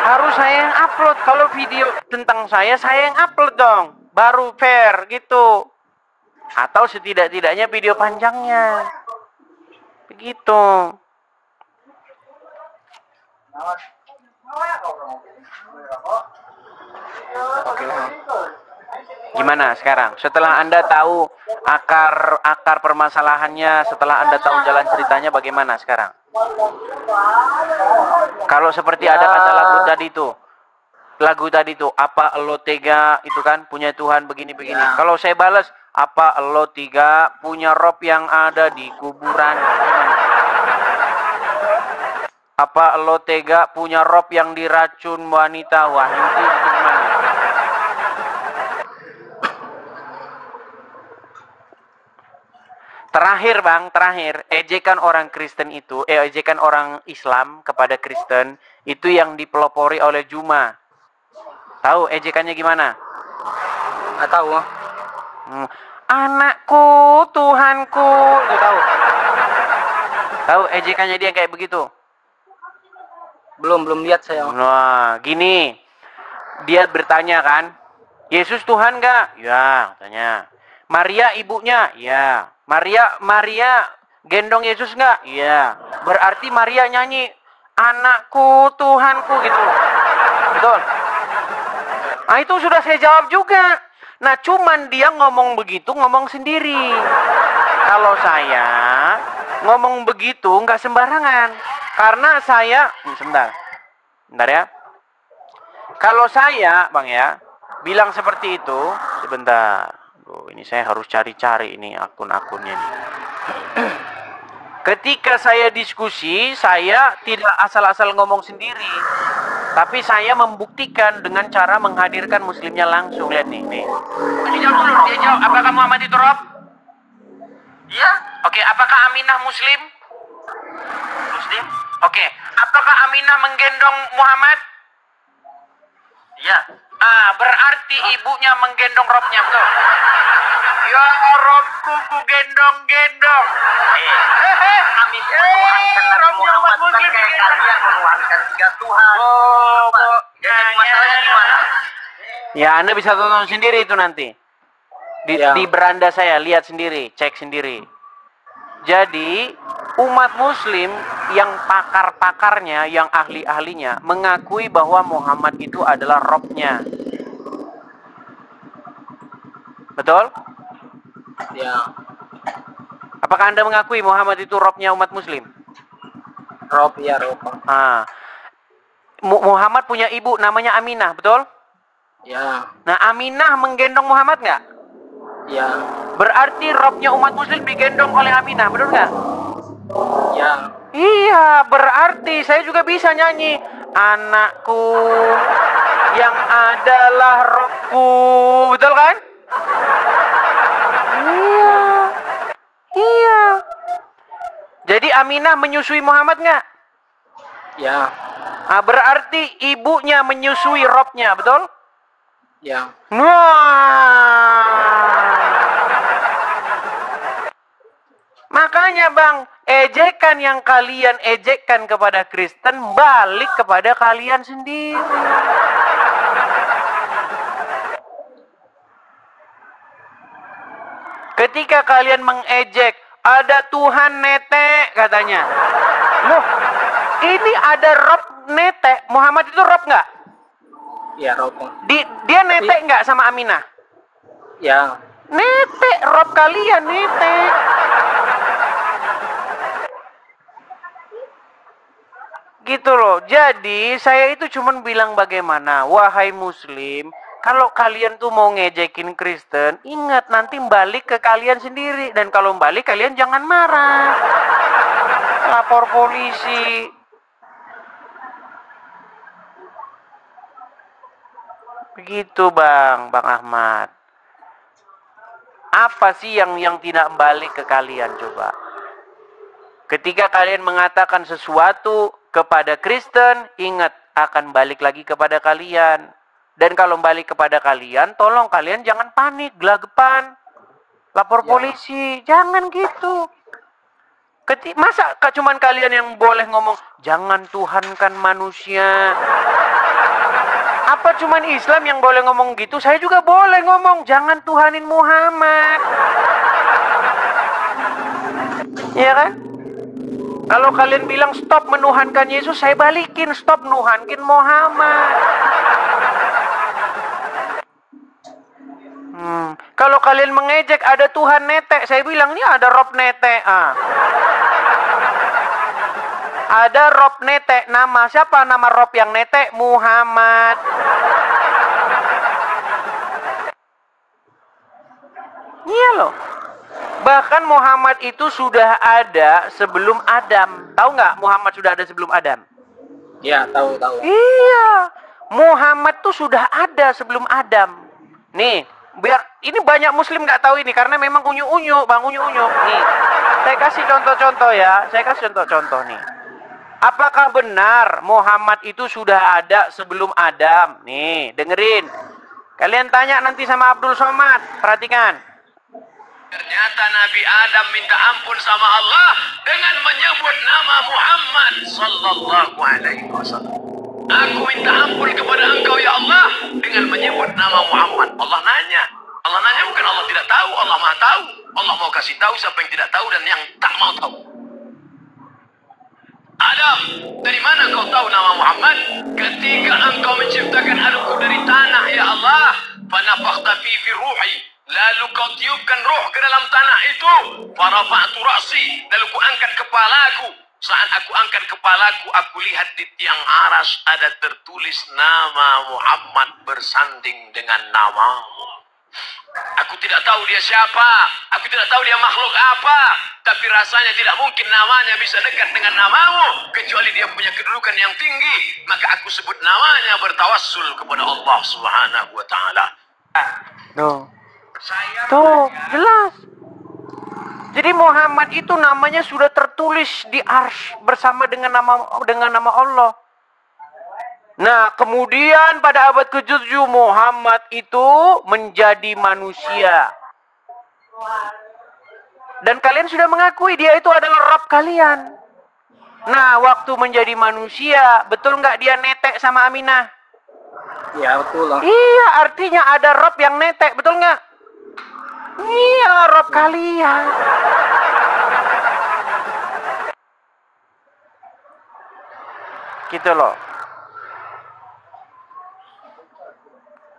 [SPEAKER 1] Harus saya yang upload. Kalau video tentang saya yang upload dong. Baru fair gitu. Atau setidak-tidaknya video panjangnya. Begitu. Gimana sekarang? Setelah Anda tahu akar permasalahannya, setelah Anda tahu jalan ceritanya, bagaimana sekarang? Kalau seperti ada kata lagu tadi itu, lagu tadi tuh, apa lo tega itu kan punya Tuhan begini-begini. Kalau saya balas, apa lo tega punya Rob yang ada di kuburan? Apa lo tega punya Rob yang diracun wanita Wahyudi itu gimana? Terakhir bang, ejekan orang Kristen itu, ejekan orang Islam kepada Kristen itu yang dipelopori oleh Juma. Tahu ejekannya gimana?
[SPEAKER 3] Nggak tahu.
[SPEAKER 1] Anakku, Tuhanku, itu tahu? Tahu ejekannya dia kayak begitu?
[SPEAKER 3] Belum lihat saya.
[SPEAKER 1] Nah, gini, dia bertanya kan, Yesus Tuhan nggak? Ya, katanya. Maria ibunya? Ya. Maria gendong Yesus nggak? Ya. Berarti Maria nyanyi, anakku, Tuhanku gitu. Betul? Nah itu sudah saya jawab juga. Nah cuman dia ngomong begitu, ngomong sendiri. Kalau saya ngomong begitu nggak sembarangan. Karena saya, sebentar ya. Kalau saya, bang ya, bilang seperti itu, sebentar. Ini saya harus cari-cari ini akun-akunnya nih. Ketika saya diskusi, saya tidak asal-asal ngomong sendiri. Tapi saya membuktikan dengan cara menghadirkan muslimnya langsung. Lihat nih. Dia jawab, apakah Muhammad itu Rob? Iya. Oke, apakah Aminah muslim? Muslim. Oke, apakah Aminah menggendong Muhammad? Iya. Berarti ibunya menggendong Robnya, betul? Ya Robku ku gendong-gendong.
[SPEAKER 3] Kami menuhankan Nabi Muhammad bukan kayak kalian menuhankan 3 Tuhan. Jadi masalahnya gimana?
[SPEAKER 1] Ya Anda bisa tonton sendiri itu nanti. Di beranda saya, lihat sendiri, cek sendiri. Jadi umat muslim yang pakar-pakarnya, yang ahli-ahlinya mengakui bahwa Muhammad itu adalah Robnya. Betul?
[SPEAKER 3] Ya.
[SPEAKER 1] Apakah Anda mengakui Muhammad itu Robnya umat muslim?
[SPEAKER 3] Rob, ya Rob.
[SPEAKER 1] Muhammad punya ibu namanya Aminah, betul?
[SPEAKER 3] Ya.
[SPEAKER 1] Nah Aminah menggendong Muhammad nggak?
[SPEAKER 3] Ya.
[SPEAKER 1] Berarti Robnya umat muslim digendong oleh Aminah, betul nggak?
[SPEAKER 3] Ya.
[SPEAKER 1] Iya, berarti saya juga bisa nyanyi, anakku yang adalah Robku, betul kan? Iya. Jadi Aminah menyusui Muhammad nggak?
[SPEAKER 3] Ya.
[SPEAKER 1] Berarti ibunya menyusui Robnya, betul?
[SPEAKER 3] Ya.
[SPEAKER 1] Makanya bang, ejekan yang kalian ejekkan kepada Kristen balik kepada kalian sendiri. Ketika kalian mengejek, ada Tuhan netek katanya. Loh, ini ada Rob netek. Muhammad itu Rob nggak?
[SPEAKER 3] Ya Rob.
[SPEAKER 1] Dia netek nggak sama Aminah?
[SPEAKER 3] Ya.
[SPEAKER 1] Netek, Rob kalian netek. Gitu loh. Jadi saya itu cuman bilang bagaimana, wahai muslim, kalau kalian tuh mau ngejekin Kristen, ingat nanti balik ke kalian sendiri. Dan kalau balik kalian jangan marah. Lapor polisi. Begitu Bang Ahmad. Apa sih yang tidak balik ke kalian coba? Ketika kalian mengatakan sesuatu kepada Kristen, ingat akan balik lagi kepada kalian. Dan kalau balik kepada kalian, tolong kalian jangan panik, gelagapan, lapor polisi, jangan gitu. Masa cuman kalian yang boleh ngomong, jangan tuhankan manusia? Apa cuman Islam yang boleh ngomong gitu? Saya juga boleh ngomong, jangan tuhanin Muhammad. Iya kan? Kalau kalian bilang stop menuhankan Yesus, saya balikin stop nuhankin Muhammad. Kalau kalian mengejek ada Tuhan netek, saya bilang ini ada Rob netek. Ada Rob netek, nama siapa nama Rob yang netek? Muhammad. loh. Bahkan Muhammad itu sudah ada sebelum Adam. Tahu nggak Muhammad sudah ada sebelum Adam?
[SPEAKER 3] Ya, tahu.
[SPEAKER 1] Iya. Muhammad tuh sudah ada sebelum Adam. Nih, biar ini banyak muslim nggak tahu ini karena memang unyu-unyu, Bang, unyu-unyu. Nih, saya kasih contoh-contoh ya. Saya kasih contoh-contoh nih. Apakah benar Muhammad itu sudah ada sebelum Adam? Nih, dengerin. Kalian tanya nanti sama Abdul Somad. Perhatikan. Ternyata Nabi Adam minta ampun sama Allah dengan menyebut nama Muhammad sallallahu alaihi wasallam. Aku minta ampun kepada engkau ya Allah dengan menyebut nama Muhammad. Allah nanya bukan Allah tidak tahu, Allah Maha tahu. Allah mau kasih tahu siapa yang tidak tahu dan yang tak mau tahu. Adam, dari mana kau tahu nama Muhammad? Ketika engkau menciptakan aku dari tanah ya Allah, fanafakhta fi ruhi. Lalu kau tiupkan roh ke dalam tanah itu. Farafa'tu ra'si. Lalu ku angkat kepalaku. Saat aku angkat kepalaku, aku lihat di tiang aras ada tertulis nama Muhammad bersanding dengan namamu. Aku tidak tahu dia siapa. Aku tidak tahu dia makhluk apa. Tapi rasanya tidak mungkin namanya bisa dekat dengan namamu. Kecuali dia punya kedudukan yang tinggi. Maka aku sebut namanya bertawassul kepada Allah Subhanahu wa ta'ala. Tuh, jelas. Jadi Muhammad itu namanya sudah tertulis di arsy bersama dengan nama Allah. Nah, kemudian pada abad ke-7 Muhammad itu menjadi manusia. Dan kalian sudah mengakui dia itu adalah Rabb kalian. Nah, waktu menjadi manusia, betul nggak dia netek sama Aminah?
[SPEAKER 3] Iya, betul lah.
[SPEAKER 1] Iya, artinya ada Rabb yang netek, betul nggak? Iya, Rabb kalian. Gitu loh.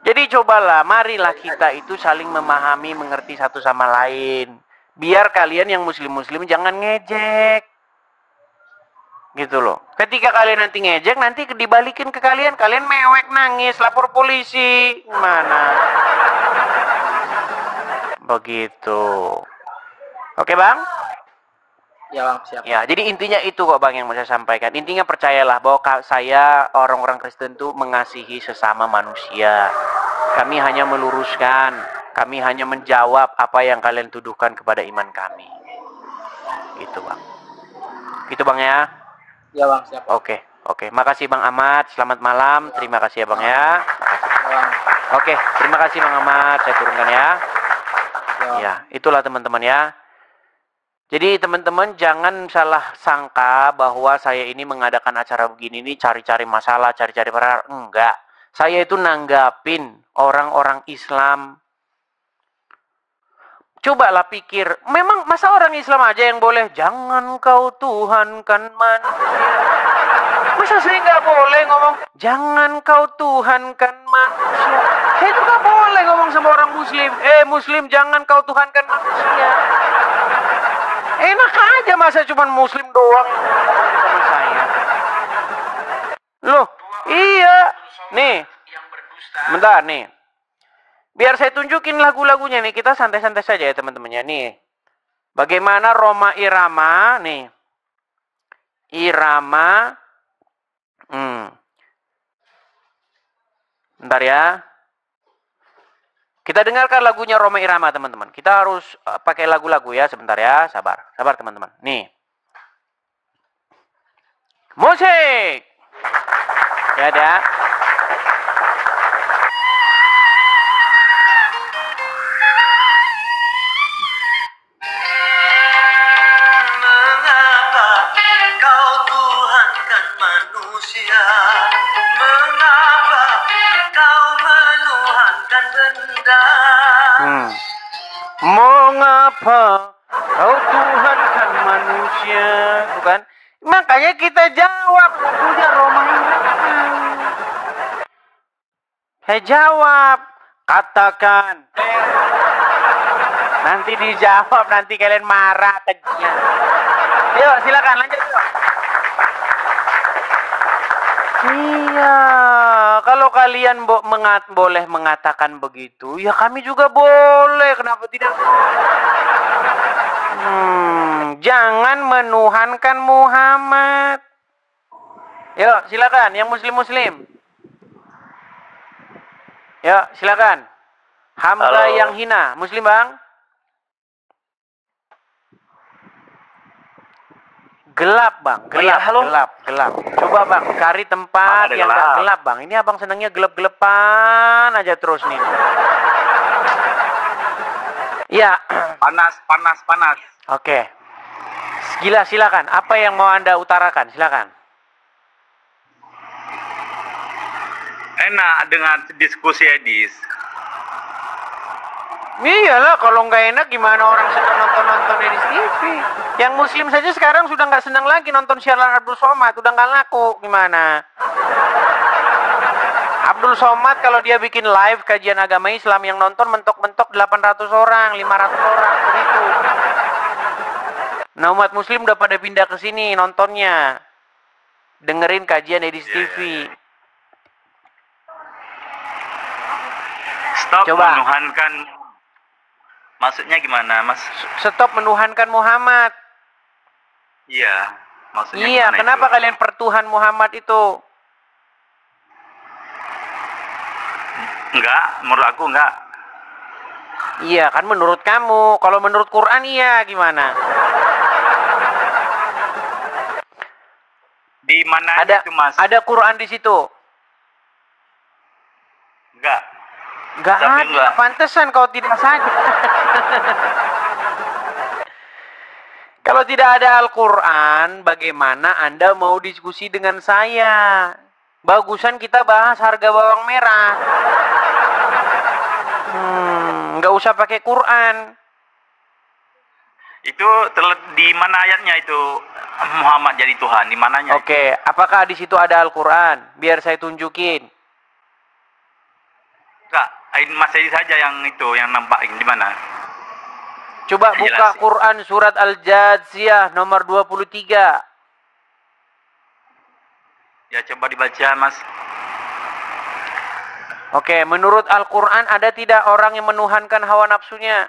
[SPEAKER 1] Jadi cobalah, marilah kita itu saling memahami, mengerti satu sama lain. Biar kalian yang muslim-muslim jangan ngejek. Gitu loh. Ketika kalian nanti ngejek, nanti dibalikin ke kalian. Kalian mewek, nangis, lapor polisi. Mana? Begitu. Oke, Bang?
[SPEAKER 3] Ya, Bang, siap.
[SPEAKER 1] Ya, jadi intinya itu kok, Bang, yang mau saya sampaikan. Intinya percayalah bahwa saya, orang-orang Kristen itu mengasihi sesama manusia. Kami hanya meluruskan, kami hanya menjawab apa yang kalian tuduhkan kepada iman kami. Gitu, Bang. Gitu, Bang, ya?
[SPEAKER 3] Ya, Bang, siap.
[SPEAKER 1] Oke. Makasih, Bang Ahmad. Selamat malam. Terima kasih ya, Bang, ya. Oke, terima kasih, Bang Ahmad. Saya turunkan ya. Ya, itulah teman-teman ya. Jadi teman-teman jangan salah sangka bahwa saya ini mengadakan acara begini ini cari-cari masalah, cari-cari perkara. Enggak. Saya itu nanggapin orang-orang Islam. Cobalah pikir, memang masa orang Islam aja yang boleh? Jangan kau Tuhankan manusia. Masa saya nggak boleh ngomong, jangan kau Tuhankan manusia? Saya juga boleh ngomong sama orang Muslim, Muslim jangan kau Tuhankan manusia. Enak aja masa cuma Muslim doang sama saya. Loh, iya. Nih, bentar nih. Biar saya tunjukin lagu-lagunya nih. Kita santai-santai saja ya teman-temannya. Nih, bagaimana Roma Irama. Nih, Irama. Bentar ya. Kita dengarkan lagunya Roma Irama teman-teman. Kita harus pakai lagu-lagu ya. Sebentar ya. Sabar teman-teman. Nih. Musik. Ya ada. Mengapa kau Tuhankan manusia? Bukan? Makanya kita jawab lagunya Roma Irama. Saya jawab, katakan. Nanti dijawab, nanti kalian marah kejian. Yuk, silakan lanjut. Iya, kalau kalian boleh mengatakan begitu, ya kami juga boleh. Kenapa tidak? Jangan menuhankan Muhammad. Yuk, silakan yang muslim-muslim. Yuk, silakan. Hamzah
[SPEAKER 5] Halo.
[SPEAKER 1] yang hina, muslim bang? Gelap bang,
[SPEAKER 5] Oh iya,
[SPEAKER 1] gelap,
[SPEAKER 5] halo.
[SPEAKER 1] gelap. Coba bang, cari tempat
[SPEAKER 5] Ada
[SPEAKER 1] yang nggak
[SPEAKER 5] gelap.
[SPEAKER 1] gelap bang. Ini abang senangnya gelap-gelapan aja terus nih. Ya,
[SPEAKER 5] Panas.
[SPEAKER 1] oke. Gila, silakan. Apa yang mau anda utarakan? Silakan.
[SPEAKER 5] Enak dengan diskusi Edis.
[SPEAKER 1] Iyalah, kalau nggak enak gimana orang senang nonton di TV? Yang muslim saja sekarang sudah nggak senang lagi nonton siaran Abdul Somad, udah nggak laku. Gimana? Abdul Somad kalau dia bikin live kajian agama Islam yang nonton mentok-mentok 800 orang, 500 orang, begitu. Nah, umat muslim udah pada pindah ke sini nontonnya. Dengerin kajian Edis TV.
[SPEAKER 5] Stop
[SPEAKER 1] Coba.
[SPEAKER 5] menuhankan. Maksudnya gimana, Mas?
[SPEAKER 1] Stop menuhankan Muhammad.
[SPEAKER 5] Iya. Maksudnya
[SPEAKER 1] Iya,
[SPEAKER 5] gimana
[SPEAKER 1] kenapa
[SPEAKER 5] itu?
[SPEAKER 1] kalian pertuhan Muhammad itu?
[SPEAKER 5] Enggak, menurut aku enggak.
[SPEAKER 1] Iya, kan menurut kamu. Kalau menurut Quran iya, gimana?
[SPEAKER 5] Di mana
[SPEAKER 1] Ada
[SPEAKER 5] itu, Mas?
[SPEAKER 1] ada Quran di situ.
[SPEAKER 5] Enggak.
[SPEAKER 1] Enggak
[SPEAKER 5] Tapi
[SPEAKER 1] ada,
[SPEAKER 5] enggak.
[SPEAKER 1] pantesan kau tidak sadar. Kalau tidak ada Al-Quran, bagaimana Anda mau diskusi dengan saya? Bagusan kita bahas harga bawang merah. Nggak usah pakai Quran.
[SPEAKER 5] Itu di mana ayatnya itu Muhammad jadi Tuhan? Di mananya?
[SPEAKER 1] Oke, apakah di situ ada Al-Quran? Biar saya tunjukin.
[SPEAKER 5] Enggak, Mas Edi saja yang itu yang nampak di mana?
[SPEAKER 1] Coba
[SPEAKER 5] Saya
[SPEAKER 1] buka
[SPEAKER 5] jelasin.
[SPEAKER 1] Quran surat Al-Jadziyah nomor 23.
[SPEAKER 5] Ya coba dibaca, Mas.
[SPEAKER 1] Oke, menurut Al-Quran ada tidak orang yang menuhankan hawa nafsunya?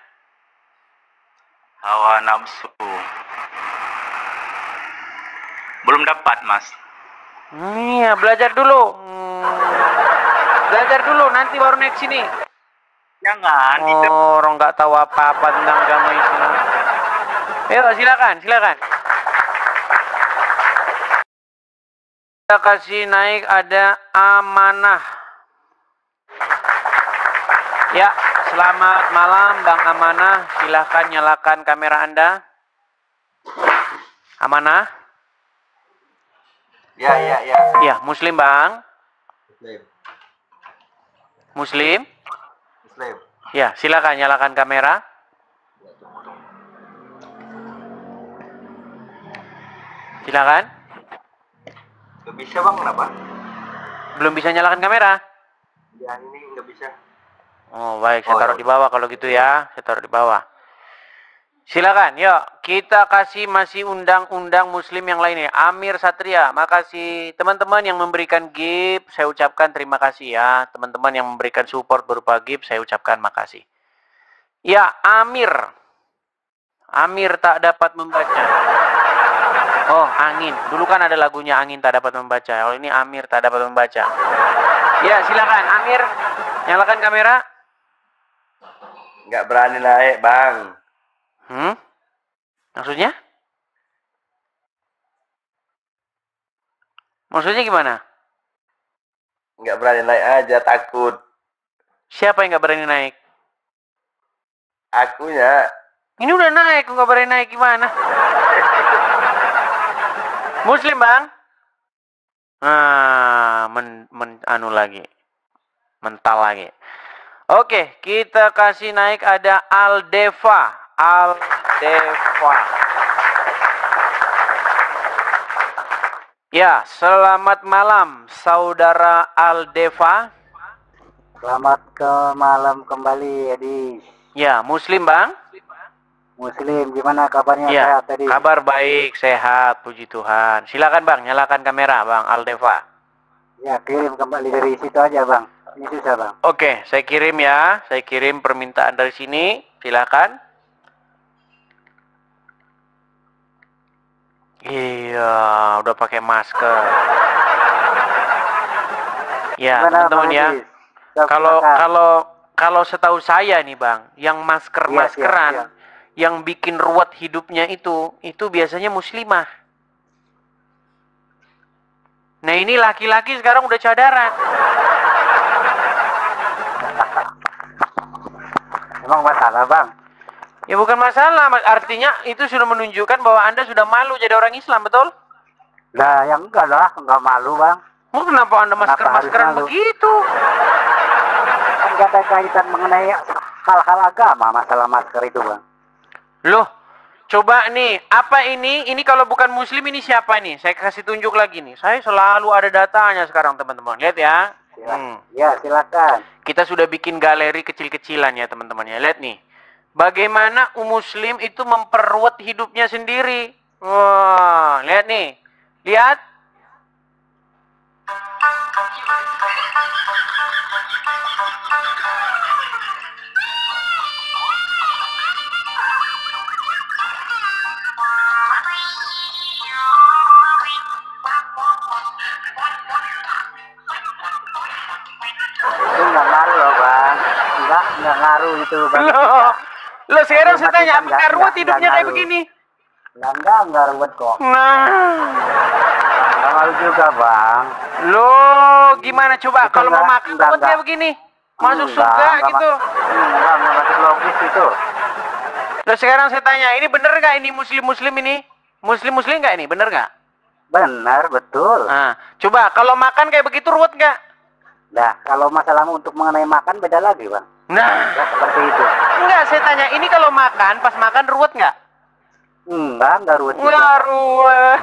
[SPEAKER 5] Hawa nafsu. Belum dapat, Mas.
[SPEAKER 1] Iya, belajar dulu. Belajar dulu, nanti baru naik sini.
[SPEAKER 5] Jangan, itu
[SPEAKER 1] Orang nggak tahu apa-apa tentang agama Islam. Ayo, silakan. Kita kasih naik ada amanah. Ya, selamat malam Bang Amanah. Silahkan nyalakan kamera Anda. Amanah.
[SPEAKER 6] Ya.
[SPEAKER 1] Ya, Muslim Bang.
[SPEAKER 6] Muslim.
[SPEAKER 1] Muslim. Ya, silakan nyalakan kamera. Silakan.
[SPEAKER 6] Gak bisa bang, kenapa?
[SPEAKER 1] Belum bisa nyalakan kamera?
[SPEAKER 6] Ya ini nggak bisa.
[SPEAKER 1] Oh, baik. Saya
[SPEAKER 6] Oh,
[SPEAKER 1] taruh
[SPEAKER 6] ya.
[SPEAKER 1] di bawah kalau gitu ya. Saya taruh di bawah. Silakan, yuk. Kita kasih masih undang-undang muslim yang lainnya. Amir Satria, makasih. Teman-teman yang memberikan gift, saya ucapkan terima kasih ya. Teman-teman yang memberikan support berupa gift, saya ucapkan makasih. Ya, Amir. Amir tak dapat membaca. Oh, angin. Dulu kan ada lagunya angin tak dapat membaca. Kalau ini Amir tak dapat membaca. Ya, silakan Amir. Nyalakan kamera.
[SPEAKER 6] Nggak berani naik bang.
[SPEAKER 1] Maksudnya? Maksudnya gimana?
[SPEAKER 6] Nggak berani naik aja, takut.
[SPEAKER 1] Siapa yang nggak berani naik?
[SPEAKER 6] Akunya.
[SPEAKER 1] Ini udah naik, nggak berani naik gimana? Muslim bang? Anu lagi, mental lagi. Oke, kita kasih naik ada Aldeva. Ya, selamat malam saudara Aldeva.
[SPEAKER 7] Selamat ke malam kembali, Edi.
[SPEAKER 1] Ya, Muslim bang?
[SPEAKER 7] Muslim, gimana kabarnya?
[SPEAKER 1] Ya,
[SPEAKER 7] Sehat tadi?
[SPEAKER 1] kabar baik, sehat, puji Tuhan. Silakan bang, nyalakan kamera bang Aldeva.
[SPEAKER 7] Ya, kirim kembali dari situ aja, Bang. Ini susah, Bang.
[SPEAKER 1] Oke, saya kirim ya. Saya kirim permintaan dari sini. Silakan. Iya, udah pakai masker. Ya,
[SPEAKER 7] Gimana,
[SPEAKER 1] teman-teman
[SPEAKER 7] Bang
[SPEAKER 1] ya.
[SPEAKER 7] Hafiz? Siap,
[SPEAKER 1] Kalau
[SPEAKER 7] silakan.
[SPEAKER 1] kalau kalau setahu saya nih, Bang, yang masker-maskeran,
[SPEAKER 7] Iya,
[SPEAKER 1] yang bikin ruwet hidupnya itu biasanya muslimah. Nah, ini laki-laki sekarang udah cadaran.
[SPEAKER 7] Emang masalah, Bang?
[SPEAKER 1] Ya bukan masalah, artinya itu sudah menunjukkan bahwa Anda sudah malu jadi orang Islam, betul?
[SPEAKER 7] Lah, yang enggak lah, enggak malu, Bang.
[SPEAKER 1] Oh, kenapa Anda masker-maskeran
[SPEAKER 7] harus malu?
[SPEAKER 1] begitu?
[SPEAKER 7] Kan enggak ada kaitan mengenai hal-hal agama, masalah masker itu, Bang.
[SPEAKER 1] Loh, coba nih, apa ini? Ini kalau bukan muslim ini siapa nih? Saya kasih tunjuk lagi nih. Saya selalu ada datanya sekarang, teman-teman. Lihat ya.
[SPEAKER 7] Ya, silakan.
[SPEAKER 1] Kita sudah bikin galeri kecil-kecilan ya, teman-teman ya. Lihat nih. Bagaimana muslim itu memperruwet hidupnya sendiri. Wah, lihat nih. Lihat.
[SPEAKER 7] Itu enggak ngaruh loh, Bang. Enggak ngaruh itu, Bang.
[SPEAKER 1] Loh, sekarang saya tanya,
[SPEAKER 7] Enggak,
[SPEAKER 1] apakah ruwet
[SPEAKER 7] enggak
[SPEAKER 1] hidupnya kayak
[SPEAKER 7] ngaruh.
[SPEAKER 1] begini?
[SPEAKER 7] Enggak ruwet kok.
[SPEAKER 1] Nah.
[SPEAKER 7] Enggak ngaruh juga, Bang.
[SPEAKER 1] Loh, gimana coba
[SPEAKER 7] Itu
[SPEAKER 1] kalau mau
[SPEAKER 7] enggak,
[SPEAKER 1] makan
[SPEAKER 7] enggak,
[SPEAKER 1] ruwet kayak
[SPEAKER 7] enggak.
[SPEAKER 1] begini? Masuk
[SPEAKER 7] Enggak,
[SPEAKER 1] surga
[SPEAKER 7] enggak
[SPEAKER 1] gitu.
[SPEAKER 7] Enggak masuk logis itu.
[SPEAKER 1] Loh, sekarang saya tanya, ini bener nggak ini muslim-muslim ini? Muslim-muslim nggak ini? Bener nggak?
[SPEAKER 7] Benar, betul.
[SPEAKER 1] Nah, coba kalau makan kayak begitu ruwet nggak?
[SPEAKER 7] Nah, kalau masalahmu untuk mengenai makan beda lagi, Bang.
[SPEAKER 1] Nah,
[SPEAKER 7] Ya, seperti itu.
[SPEAKER 1] enggak, saya tanya, ini kalau makan, pas makan ruwet nggak?
[SPEAKER 7] Enggak ruwet juga.
[SPEAKER 1] Nggak ruwet.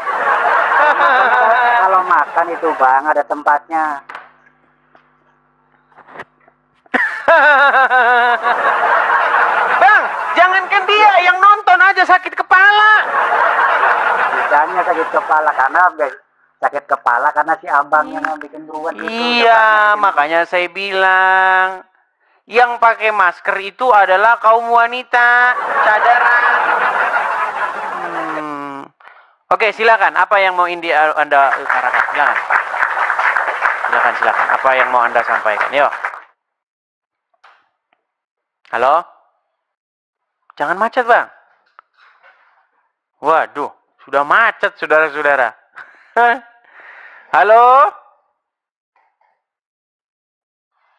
[SPEAKER 7] Kalau makan itu, Bang, ada tempatnya.
[SPEAKER 1] Bang, jangankan dia, yang nonton aja sakit kepala.
[SPEAKER 7] Bisanya sakit kepala karena si abangnya yang bikin ruwet itu.
[SPEAKER 1] Iya, makanya saya bilang yang pakai masker itu adalah kaum wanita, cadaran. Oke, silakan. Apa yang mau Anda utarakan? Silakan. Apa yang mau Anda sampaikan? Yuk. Halo? Jangan macet, Bang. Waduh, sudah macet, saudara-saudara. Halo?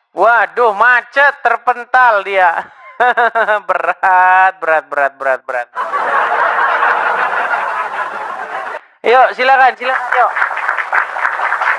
[SPEAKER 1] Waduh, macet, terpental dia. Berat. Yuk, silakan, yuk.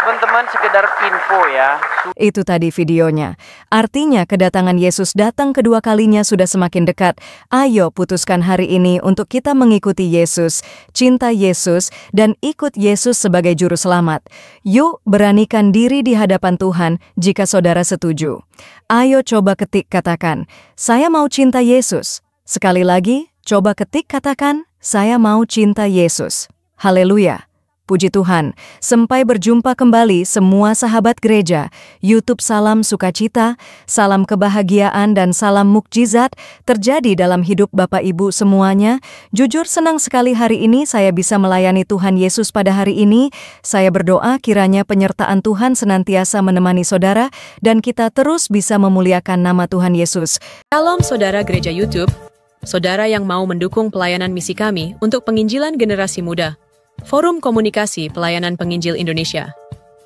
[SPEAKER 1] Teman-teman, sekedar info ya.
[SPEAKER 2] Itu tadi videonya. Artinya kedatangan Yesus datang kedua kalinya sudah semakin dekat. Ayo putuskan hari ini untuk kita mengikuti Yesus, cinta Yesus, dan ikut Yesus sebagai juru selamat. Yuk beranikan diri di hadapan Tuhan jika saudara setuju. Ayo coba ketik katakan, saya mau cinta Yesus. Sekali lagi, coba ketik katakan, saya mau cinta Yesus. Haleluya. Puji Tuhan, sampai berjumpa kembali semua sahabat gereja. YouTube salam sukacita, salam kebahagiaan dan salam mukjizat terjadi dalam hidup Bapak Ibu semuanya. Jujur senang sekali hari ini saya bisa melayani Tuhan Yesus pada hari ini. Saya berdoa kiranya penyertaan Tuhan senantiasa menemani saudara dan kita terus bisa memuliakan nama Tuhan Yesus.
[SPEAKER 8] Shalom saudara gereja YouTube, saudara yang mau mendukung pelayanan misi kami untuk penginjilan generasi muda. Forum Komunikasi Pelayanan Penginjil Indonesia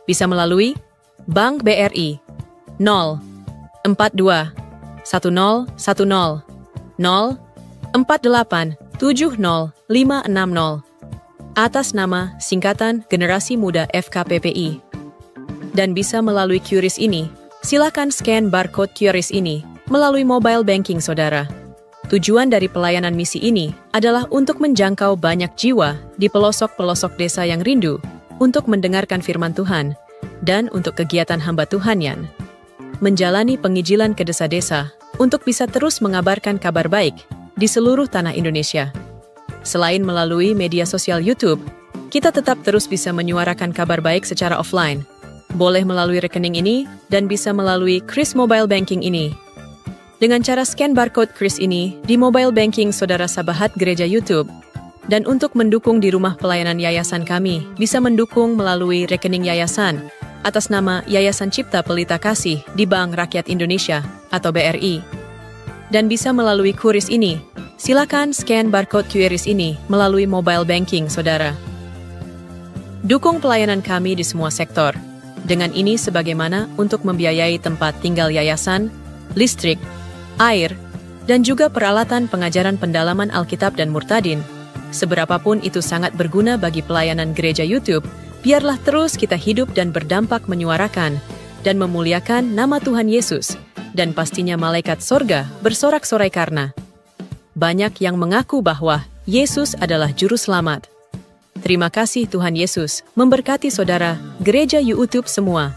[SPEAKER 8] bisa melalui Bank BRI 042 1010 048 70560 atas nama singkatan Generasi Muda FKPPI. Dan bisa melalui QRIS ini, silakan scan barcode QRIS ini melalui mobile banking saudara. Tujuan dari pelayanan misi ini adalah untuk menjangkau banyak jiwa di pelosok-pelosok desa yang rindu untuk mendengarkan firman Tuhan dan untuk kegiatan hamba Tuhan menjalani penginjilan ke desa-desa untuk bisa terus mengabarkan kabar baik di seluruh tanah Indonesia. Selain melalui media sosial YouTube, kita tetap terus bisa menyuarakan kabar baik secara offline. Boleh melalui rekening ini dan bisa melalui Kris Mobile Banking ini. Dengan cara scan barcode Kris ini di mobile banking saudara Sabahat Gereja YouTube. Dan untuk mendukung di rumah pelayanan yayasan kami, bisa mendukung melalui rekening yayasan atas nama Yayasan Cipta Pelita Kasih di Bank Rakyat Indonesia atau BRI. Dan bisa melalui QRIS ini. Silakan scan barcode QRIS ini melalui mobile banking saudara. Dukung pelayanan kami di semua sektor. Dengan ini sebagaimana untuk membiayai tempat tinggal yayasan, listrik, air, dan juga peralatan pengajaran pendalaman Alkitab dan Murtadin. Seberapapun itu sangat berguna bagi pelayanan gereja YouTube, biarlah terus kita hidup dan berdampak menyuarakan dan memuliakan nama Tuhan Yesus, dan pastinya malaikat sorga bersorak-sorai karena banyak yang mengaku bahwa Yesus adalah Juru Selamat. Terima kasih Tuhan Yesus, memberkati saudara, gereja YouTube semua.